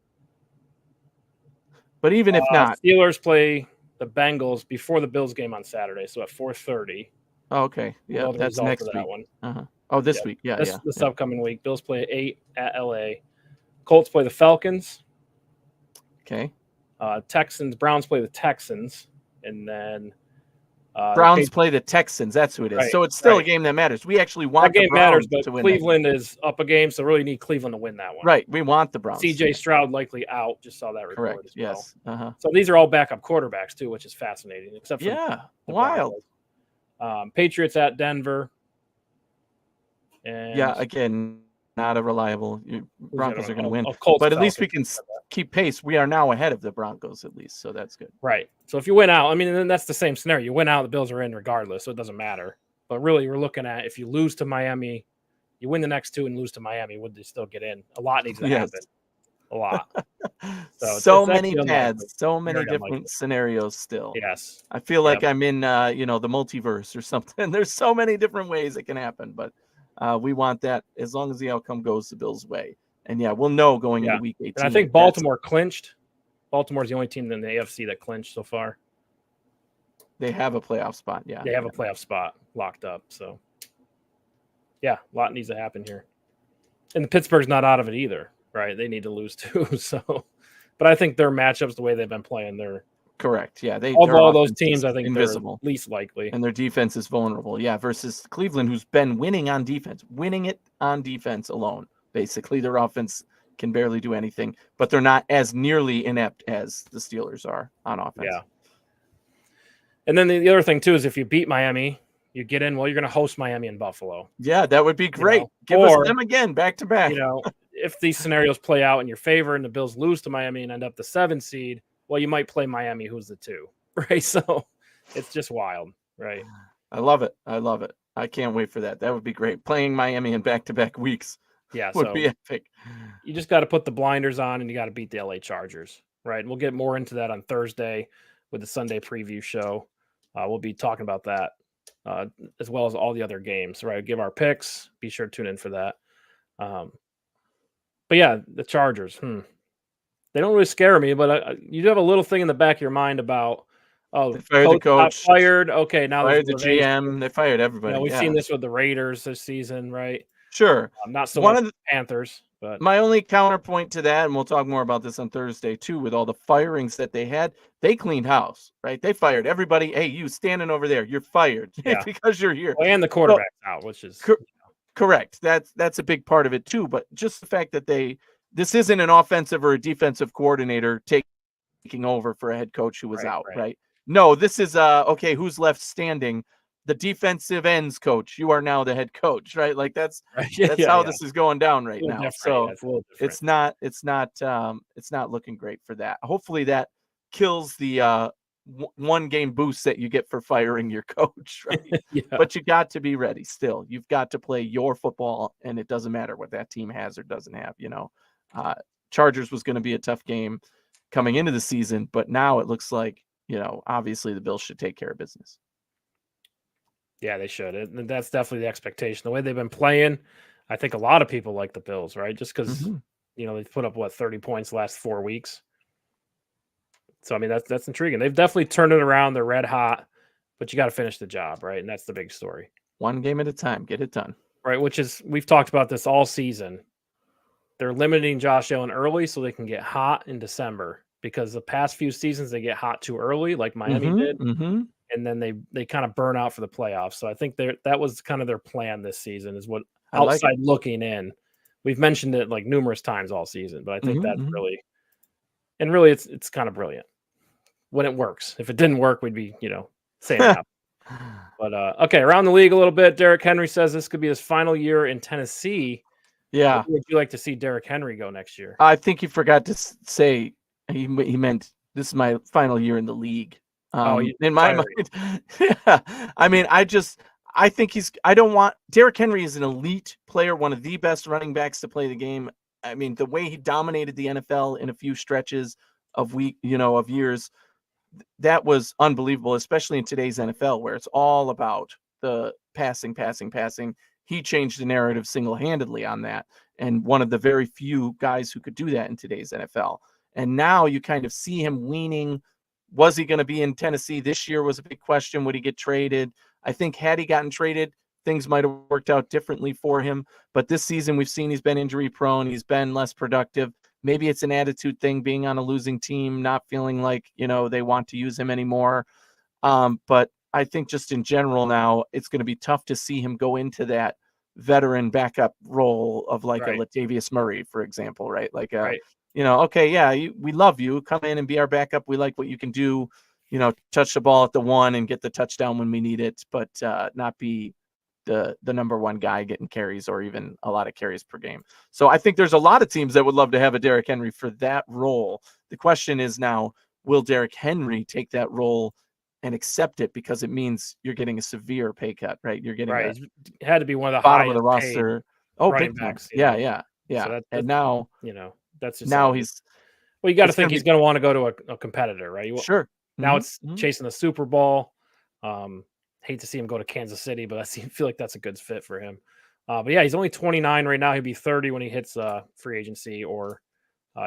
But even if not, Steelers play the Bengals before the Bills game on Saturday, so at 4:30. Oh, okay, yeah, that's next week. That one. Oh, this week, this upcoming week. Bills play at 8 at LA. Colts play the Falcons. Okay. Browns play the Texans, and then Browns play the Texans. That's who it is. Right, so it's still a game that matters. We actually want that game the Browns but to win. Cleveland is up a game, so really need Cleveland to win that one. Right. We want the Browns. CJ Stroud likely out. Just saw that report. Correct. As well. Yes. So these are all backup quarterbacks too, which is fascinating. Except for wild. Patriots at Denver. And again, not a reliable. Broncos are going to win, but at least we can keep pace. We are now ahead of the Broncos, at least, so that's good. Right. So if you win out, I mean, then that's the same scenario. You win out, the Bills are in regardless, so it doesn't matter. But really, we're looking at if you lose to Miami, you win the next 2 and lose to Miami, would they still get in? A lot needs to happen. A lot. So many paths, so many different scenarios still. Yes. I feel like I'm in, the multiverse or something. There's so many different ways it can happen, but we want that as long as the outcome goes the Bills' way. And we'll know going into week 18. And I think Baltimore clinched. Baltimore's the only team in the AFC that clinched so far. They have a playoff spot. Yeah. They have a playoff spot locked up. So, a lot needs to happen here. And Pittsburgh's not out of it either, right? They need to lose too. So, but I think their matchups, the way they've been playing, they're correct. Yeah. Of all those teams, I think invisible. They're least likely. And their defense is vulnerable. Yeah. Versus Cleveland, who's been winning it on defense alone. Basically, their offense can barely do anything, but they're not as nearly inept as the Steelers are on offense. Yeah. And then the other thing, too, is if you beat Miami, you get in, you're going to host Miami and Buffalo. Yeah, that would be great. Give us them again, back to back. If these scenarios play out in your favor and the Bills lose to Miami and end up the 7 seed, you might play Miami, who's the 2, right? So it's just wild, right? I love it. I can't wait for that. That would be great. Playing Miami in back-to-back weeks. Yeah, would be epic. You just got to put the blinders on and you got to beat the LA Chargers, right? And we'll get more into that on Thursday with the Sunday preview show. We'll be talking about that as well as all the other games, right? Give our picks. Be sure to tune in for that. But the Chargers, they don't really scare me, but you do have a little thing in the back of your mind about, they fired the coach. Fired. Okay, now fired the GM. They fired everybody. We've seen this with the Raiders this season, right? Sure. Not so much the Panthers, but my only counterpoint to that, and we'll talk more about this on Thursday too, with all the firings that they had, they cleaned house, right? They fired everybody. Hey, you standing over there, you're fired because you're here. And the quarterback's out, which is correct. That's a big part of it too. But just the fact that this isn't an offensive or a defensive coordinator taking over for a head coach who was out, right? No, this is okay, who's left standing? The defensive ends coach. You are now the head coach, right? Like that's how this is going down right now. So it's not looking great for that. Hopefully that kills the 1 game boost that you get for firing your coach, right? But you got to be ready still. You've got to play your football, and it doesn't matter what that team has or doesn't have. Chargers was going to be a tough game coming into the season, but now it looks like, obviously the Bills should take care of business. Yeah, they should. And that's definitely the expectation. The way they've been playing, I think a lot of people like the Bills, right? Just because, they've put up, 30 points the last 4 weeks. So, I mean, that's intriguing. They've definitely turned it around. They're red hot, but you got to finish the job, right? And that's the big story. 1 game at a time. Get it done. Right, which is, we've talked about this all season. they're limiting Josh Allen early so they can get hot in December, because the past few seasons they get hot too early, like Miami did, and then they kind of burn out for the playoffs. So I think that was kind of their plan this season, is what outside looking in. We've mentioned it like numerous times all season, but I think that's really it's kind of brilliant when it works. If it didn't work, we'd be saying that. But okay, around the league a little bit. Derrick Henry says this could be his final year in Tennessee. Yeah. Where would you like to see Derrick Henry go next year? I think he forgot to say he meant this is my final year in the league. In my mind, yeah. I mean, I think Derrick Henry is an elite player, one of the best running backs to play the game. I mean, the way he dominated the NFL in a few stretches of years, that was unbelievable, especially in today's NFL where it's all about the passing. He changed the narrative single-handedly on that, and one of the very few guys who could do that in today's NFL. And now you kind of see him weaning. Was he going to be in Tennessee this year was a big question. Would he get traded? I think had he gotten traded, things might have worked out differently for him. But this season, we've seen he's been injury prone. He's been less productive. Maybe it's an attitude thing, being on a losing team, not feeling like, they want to use him anymore. But I think just in general now, it's going to be tough to see him go into that veteran backup role of like a Latavius Murray, for example, right? Like, okay, yeah, we love you. Come in and be our backup. We like what you can do. Touch the ball at the one and get the touchdown when we need it, but not be the number one guy getting carries or even a lot of carries per game. So I think there's a lot of teams that would love to have a Derrick Henry for that role. The question is now, will Derrick Henry take that role and accept it, because it means you're getting a severe pay cut, right? You're getting it had to be one of the bottom of the roster. Oh, big backs. Yeah. So and now, that's just now you got to think he's going to want to go to a competitor, right? Sure. Now it's chasing the Super Bowl. Hate to see him go to Kansas City, but I feel like that's a good fit for him. But yeah, he's only 29 right now. He'll be 30 when he hits free agency or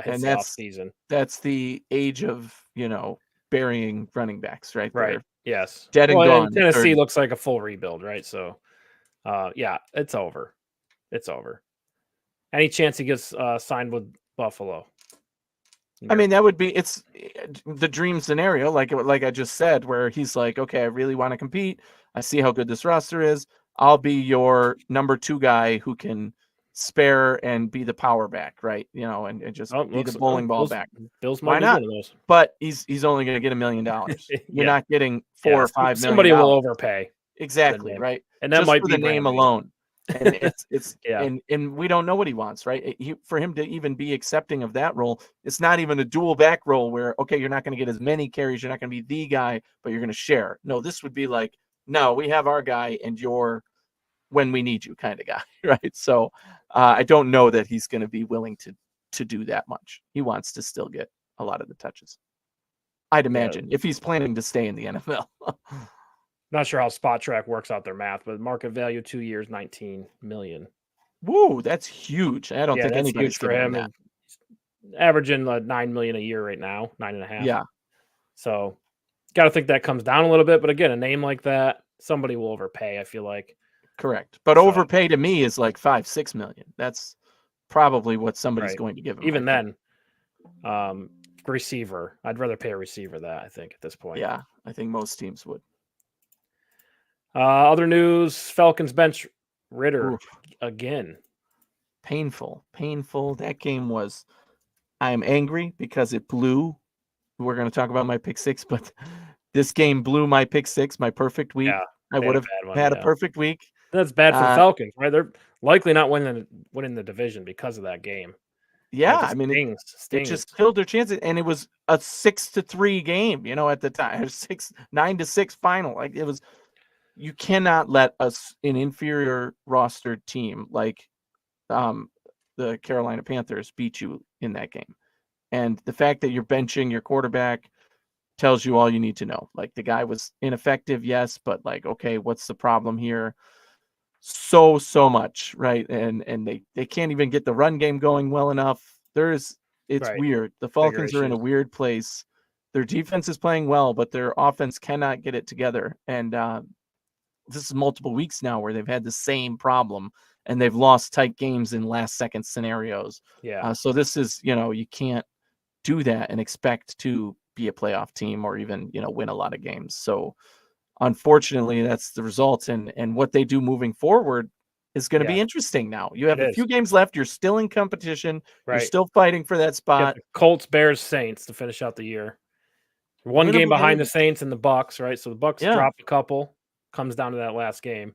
hits the off season. That's the age of burying running backs, right? Right. Yes. Dead and gone. Tennessee looks like a full rebuild, right? So, yeah, it's over. It's over. Any chance he gets signed with Buffalo? I mean, it's the dream scenario, like I just said, where he's like, okay, I really want to compete. I see how good this roster is. I'll be your number 2 guy who can spare and be the power back, right? And just be the bowling ball back. Bills Why not? But he's only going to get $1 million. You're not getting $4 or $5 million. Somebody will overpay. Exactly, right? And that just might for be the name alone. And it's and we don't know what he wants, right? For him to even be accepting of that role, it's not even a dual back role where, okay, you're not going to get as many carries, you're not going to be the guy, but you're going to share. No, this would be like, no, we have our guy and you're when we need you kind of guy, right? So I don't know that he's going to be willing to do that much. He wants to still get a lot of the touches, I'd imagine, if he's planning to stay in the NFL. Not sure how Spot Track works out their math, but market value 2 years, $19 million. Whoa, that's huge. I don't think anybody's for him. That. Averaging $9 million a year right now, 9.5. Yeah. So, got to think that comes down a little bit. But again, a name like that, somebody will overpay. I feel like. Correct, but overpay to me is like $5-6 million. That's probably what somebody's going to give him. Even then, receiver, I'd rather pay a receiver that. I think at this point. Yeah, I think most teams would. Other news: Falcons bench Ritter again. Painful. That game was. I am angry because it blew. We're going to talk about my pick 6, but this game blew my pick 6, my perfect week. Yeah, I would have had a perfect week. That's bad for the Falcons, right? They're likely not winning the division because of that game. Yeah, I mean, it just killed their chances, and it was a 6-3 game. At the time, 9-6 final. Like it was. You cannot let an inferior rostered team like the Carolina Panthers beat you in that game. And the fact that you're benching your quarterback tells you all you need to know. Like the guy was ineffective, yes, but like, okay, what's the problem here? So much, right? And they can't even get the run game going well enough. It's weird. The Falcons are in a weird place. Their defense is playing well, but their offense cannot get it together. And this is multiple weeks now where they've had the same problem, and they've lost tight games in last second scenarios. Yeah. So this is, you can't do that and expect to be a playoff team or even, win a lot of games. So unfortunately, that's the result. And what they do moving forward is going to be interesting now. You have a few games left. You're still in competition. Right. You're still fighting for that spot. Colts, Bears, Saints to finish out the year. One game behind the Saints and the Bucks, right? So the Bucks drop a couple, comes down to that last game.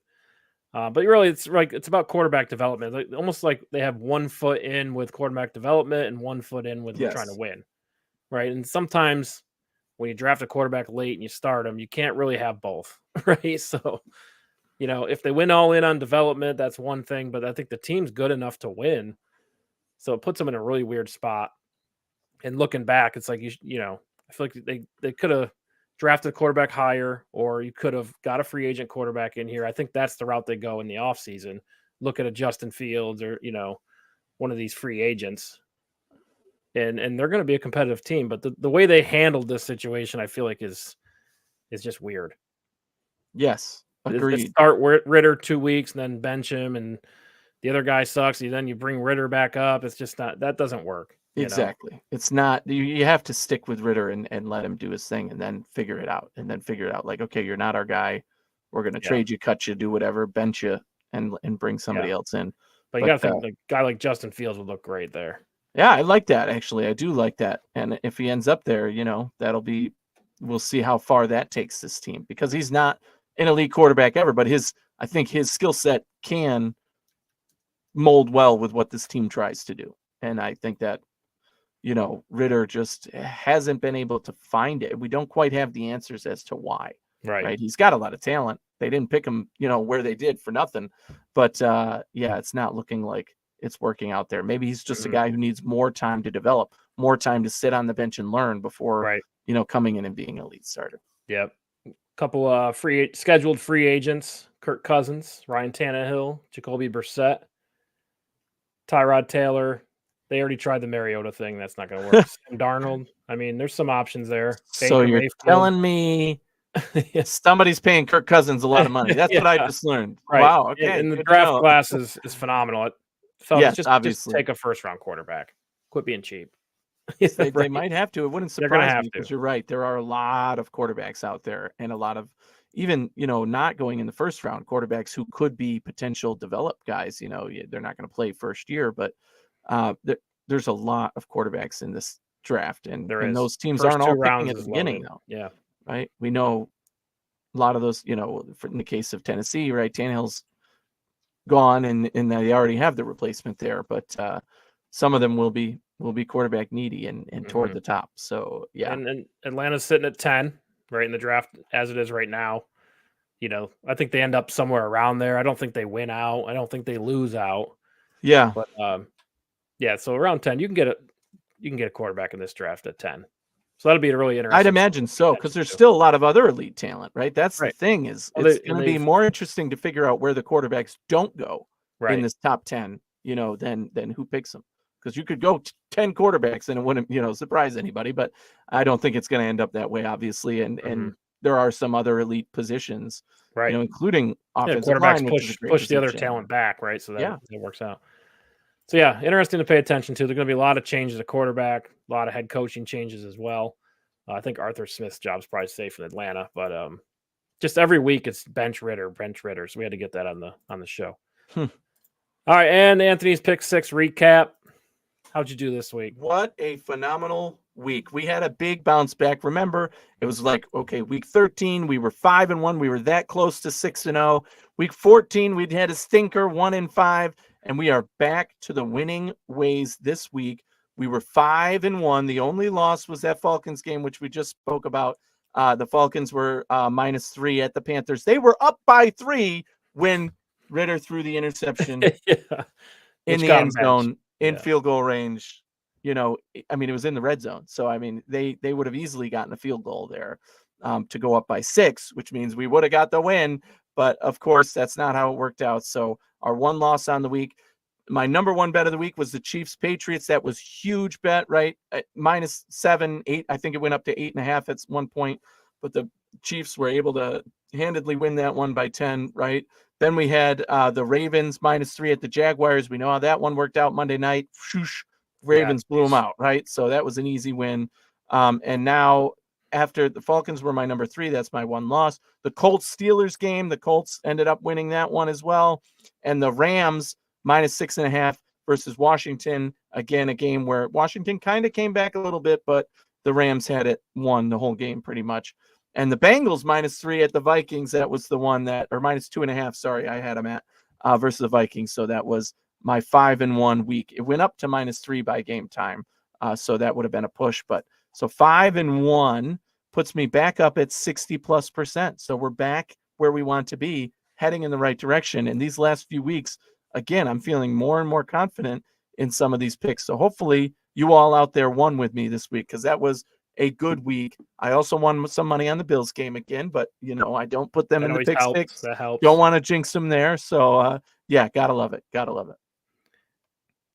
But really, it's about quarterback development. Almost like they have 1 foot in with quarterback development and 1 foot in with trying to win, right? And sometimes when you draft a quarterback late and you start them, you can't really have both, right? So, if they win all in on development, that's one thing. But I think the team's good enough to win, so it puts them in a really weird spot. And looking back, it's like I feel like they could have drafted a quarterback higher, or you could have got a free agent quarterback in here. I think that's the route they go in the offseason. Look at a Justin Fields or, one of these free agents. And they're going to be a competitive team. But the way they handled this situation, I feel like is just weird. Yes, agreed. Start Ritter 2 weeks and then bench him, and the other guy sucks. And then you bring Ritter back up. It's just that doesn't work. Exactly. It's not, you have to stick with Ritter and let him do his thing and then figure it out. Like, okay, you're not our guy. We're going to trade you, cut you, do whatever, bench you, and bring somebody else in. But you got to think a guy like Justin Fields would look great there. Yeah, I like that, actually. I do like that. And if he ends up there, we'll see how far that takes this team, because he's not an elite quarterback ever, but I think his skill set can mold well with what this team tries to do. And I think that, Ritter just hasn't been able to find it. We don't quite have the answers as to why. Right. He's got a lot of talent. They didn't pick him, where they did for nothing. But it's not looking like it's working out there. Maybe he's just a guy who needs more time to develop, more time to sit on the bench and learn before, coming in and being an elite starter. Yep. Couple scheduled free agents: Kirk Cousins, Ryan Tannehill, Jacoby Brissett, Tyrod Taylor. They already tried the Mariota thing. That's not going to work. Sam Darnold. I mean, there's some options there. So you're telling me somebody's paying Kirk Cousins a lot of money. That's what I just learned. Right. Wow. Okay. And the draft class is phenomenal. So just obviously take a first-round quarterback. Quit being cheap. They might have to. It wouldn't surprise me, because you're right. There are a lot of quarterbacks out there, and a lot of even, not going in the first round quarterbacks who could be potential developed guys. They're not going to play first year, but there's a lot of quarterbacks in this draft, and those teams aren't all picking at the beginning, though. Yeah. Right. We know a lot of those, in the case of Tennessee, right? Tannehill's gone, and they already have the replacement there, but some of them will be quarterback needy and toward the top. So yeah. And Atlanta's sitting at 10, right, in the draft as it is right now. I think they end up somewhere around there. I don't think they win out. I don't think they lose out. Yeah. But so around 10, you can get a quarterback in this draft at 10. So that'll be a really interesting. I'd imagine so, because there's still a lot of other elite talent, right? That's the thing, is it's going to be more interesting to figure out where the quarterbacks don't go in this top 10, than who picks them. Because you could go 10 quarterbacks and it wouldn't, surprise anybody, but I don't think it's going to end up that way, obviously. And there are some other elite positions, including offensive line, push the other talent back, right? So that works out. So yeah, interesting to pay attention to. There's going to be a lot of changes at quarterback, a lot of head coaching changes as well. I think Arthur Smith's job's probably safe in Atlanta, but just every week it's bench Ritter. So we had to get that on the show. All right, and Anthony's pick 6 recap. How'd you do this week? What a phenomenal week. We had a big bounce back. Remember, it was like, okay, week 13, we were 5-1. We were that close to 6-0. Week 14, we'd had a stinker, 1-5, and we are back to the winning ways this week. We were 5-1. The only loss was that Falcons game, which we just spoke about. The Falcons were -3 at the Panthers. They were up by 3 when Ritter threw the interception in the end zone. In field goal range, it was in the red zone. So, they would have easily gotten a field goal there to go up by 6, which means we would have got the win. But, of course, that's not how it worked out. So, our one loss on the week, my number one bet of the week was the Chiefs-Patriots. That was huge bet, right? At -7, 8. I think it went up to 8.5 at one point. But the Chiefs were able to handedly win that one by 10, right? Then we had the Ravens -3 at the Jaguars. We know how that one worked out Monday night. Shoosh, Yeah, Ravens blew them out, right? So that was an easy win. And now after the Falcons were my number 3, that's my one loss. The Colts-Steelers game, the Colts ended up winning that one as well. And the Rams -6.5 versus Washington. Again, a game where Washington kind of came back a little bit, but the Rams had it won the whole game pretty much. And the Bengals -3 at the Vikings. That was the one that, or -2.5. Sorry, I had them at versus the Vikings. So that was my 5-1 week. It went up to -3 by game time. So that would have been a push. But so 5-1 puts me back up at 60+%. So we're back where we want to be, heading in the right direction. And these last few weeks, again, I'm feeling more and more confident in some of these picks. So hopefully you all out there won with me this week, because that was a good week. I also won some money on the Bills game again, but I don't put them that in the always pick helps. six. That helps. Don't want to jinx them there. So yeah, gotta love it. Gotta love it.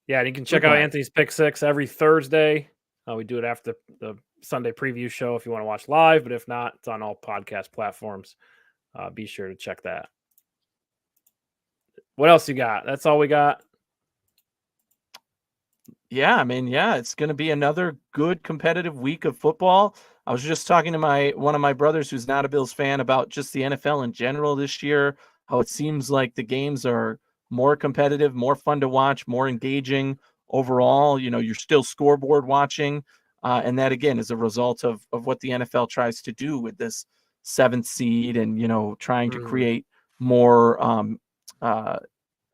Yeah, and you can check out Anthony's Pick Six every Thursday. We do it after the Sunday preview show if you want to watch live, but if not, it's on all podcast platforms. Be sure to check that. What else you got? That's all we got. Yeah, I mean, yeah, it's going to be another good competitive week of football. I was just talking to one of my brothers who's not a Bills fan about just the NFL in general this year, how it seems like the games are more competitive, more fun to watch, more engaging overall. You're still scoreboard watching. And that, again, is a result of what the NFL tries to do with this 7th seed and, trying to create more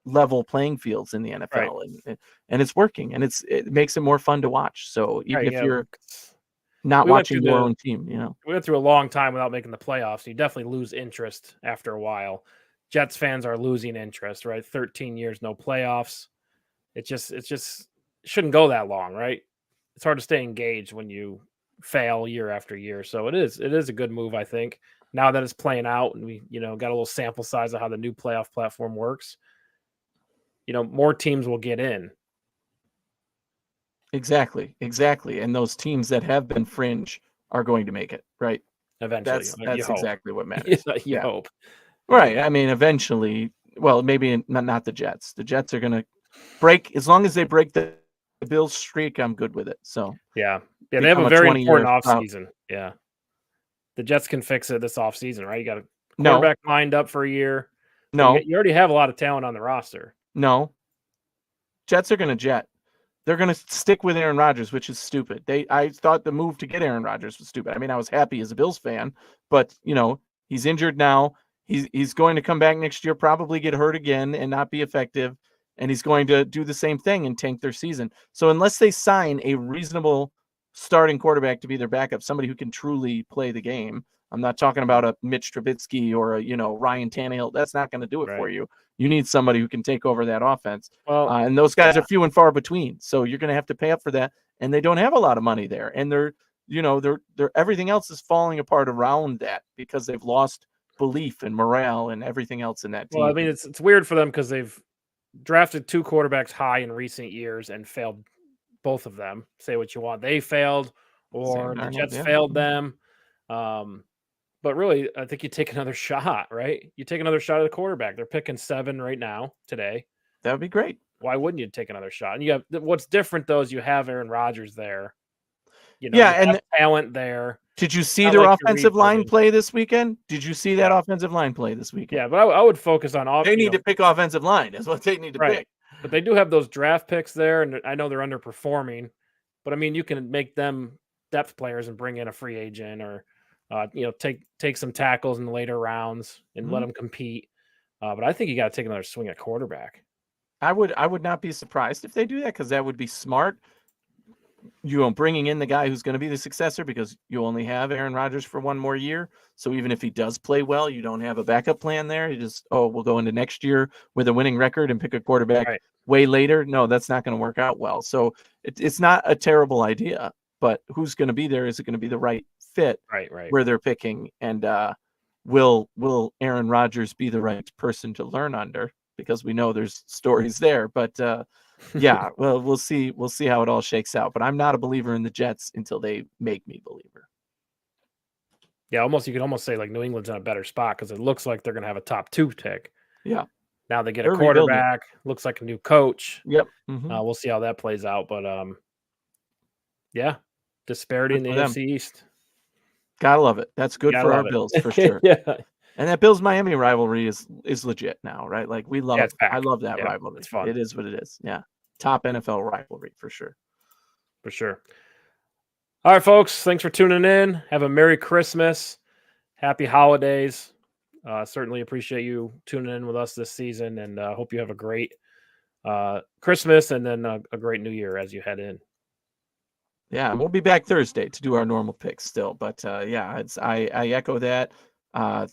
level playing fields in the NFL, right. and it's working, and it makes it more fun to watch. So even if you're not we watching your own team, we went through a long time without making the playoffs. You definitely lose interest after a while. Jets fans are losing interest, right? 13 years, no playoffs. It just shouldn't go that long, right? It's hard to stay engaged when you fail year after year. So it is a good move, I think. Now that it's playing out and we, got a little sample size of how the new playoff platform works, more teams will get in. Exactly. And those teams that have been fringe are going to make it, right? Eventually. That's exactly what matters. You hope. Right. I mean, eventually, well, maybe not the Jets. The Jets are going to break, as long as they break the Bills streak, I'm good with it. So yeah, they have a very important offseason. drought. Yeah. The Jets can fix it this offseason, right? You got a quarterback lined up for a year. No. You already have a lot of talent on the roster. No. Jets are going to jet. They're going to stick with Aaron Rodgers, which is stupid. I thought the move to get Aaron Rodgers was stupid. I mean, I was happy as a Bills fan, but he's injured now. He's going to come back next year, probably get hurt again and not be effective, and he's going to do the same thing and tank their season. So unless they sign a reasonable starting quarterback to be their backup, somebody who can truly play the game, I'm not talking about a Mitch Trubisky or a Ryan Tannehill. That's not going to do it for you. You need somebody who can take over that offense. Well, and those guys are few and far between. So you're going to have to pay up for that. And they don't have a lot of money there. And they're everything else is falling apart around that because they've lost belief and morale and everything else in that team. Well, I mean, it's weird for them because they've drafted 2 quarterbacks high in recent years and failed both of them. Say what you want. They failed or the Jets failed them. But really, I think you take another shot, right? You take another shot at the quarterback. They're picking 7 right now, today. That would be great. Why wouldn't you take another shot? And you have what's different though is you have Aaron Rodgers there. And talent there. Did you see their offensive line play this weekend? Did you see that offensive line play this weekend? Yeah, but I would focus on offense. They need to pick offensive line. That's what they need to pick. But they do have those draft picks there, and I know they're underperforming. But I mean, you can make them depth players and bring in a free agent or take some tackles in the later rounds and let them compete. But I think you got to take another swing at quarterback. I would not be surprised if they do that because that would be smart. Bringing in the guy who's going to be the successor because you only have Aaron Rodgers for one more year. So even if he does play well, you don't have a backup plan there. You just, we'll go into next year with a winning record and pick a quarterback way later. No, that's not going to work out well. So it's not a terrible idea, but who's going to be there? Is it going to be the right fit where they're picking? And will Aaron Rodgers be the right person to learn under? Because we know there's stories there, but yeah, well, we'll see how it all shakes out. But I'm not a believer in the Jets until they make me believer. Yeah, almost you could almost say like New England's in a better spot because it looks like they're going to have a top 2 pick. Yeah. Now they get They're a rebuilding. quarterback. Looks like a new coach. Yep. We'll see how that plays out. But yeah, disparity in the Good for AFC East. Gotta love it. That's good Gotta for our love it. Bills for sure. Yeah, And that Bills Miami rivalry is legit now, right? Like we love. it's back. I love that Yeah, rivalry. it's fun. It is what it is. Yeah. Top NFL rivalry for sure. For sure. All right, folks. Thanks for tuning in. Have a Merry Christmas. Happy holidays. Certainly appreciate you tuning in with us this season, and hope you have a great Christmas and then a great New Year as you head in. Yeah, and we'll be back Thursday to do our normal picks still. But yeah, I echo that.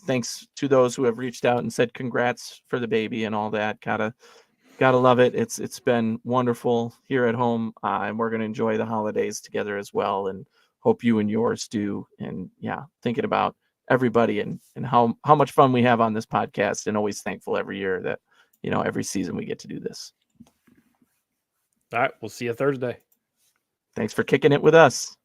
Thanks to those who have reached out and said congrats for the baby and all that. Gotta love it. It's been wonderful here at home, and we're gonna enjoy the holidays together as well. And hope you and yours do. And yeah, thinking about everybody and how much fun we have on this podcast, and always thankful every year that every season we get to do this. All right, we'll see you Thursday. Thanks for kicking it with us.